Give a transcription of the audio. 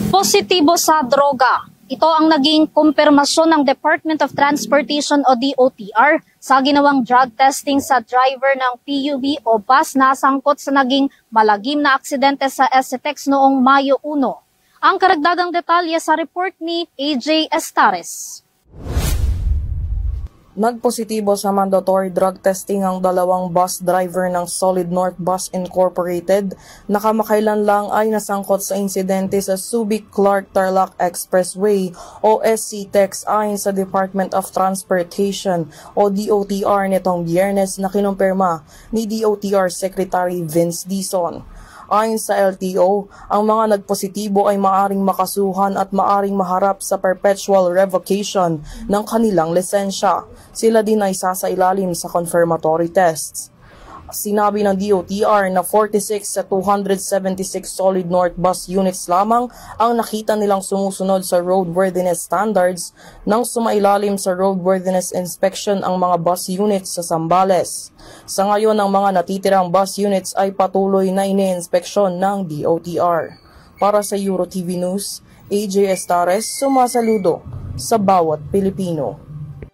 Positibo sa droga. Ito ang naging kumpirmasyon ng Department of Transportation o DOTR sa ginawang drug testing sa driver ng PUV o bus na sangkot sa naging malagim na aksidente sa SCTEX noong Mayo 1. Ang karagdagang detalye sa report ni AJ Estares. Nagpositibo sa mandatory drug testing ang dalawang bus driver ng Solid North Bus Incorporated na kamakailan lang ay nasangkot sa insidente sa Subic-Clark-Tarlac Expressway o SCTEX ayon sa Department of Transportation o DOTR nitong Biyernes na kinumpirma ni DOTR Secretary Vince Dizon. Ayon sa LTO, ang mga nagpositibo ay maaring makasuhan at maaring maharap sa perpetual revocation ng kanilang lisensya. Sila din ay sasailalim sa confirmatory tests. Sinabi ng DOTR na 46 sa 276 Solid North bus units lamang ang nakita nilang sumusunod sa roadworthiness standards nang sumailalim sa roadworthiness inspection ang mga bus units sa Zambales. Sa ngayon, ang mga natitirang bus units ay patuloy na ine-inspeksyon ng DOTR. Para sa EuroTV News, AJ Estares, sumasaludo sa bawat Pilipino.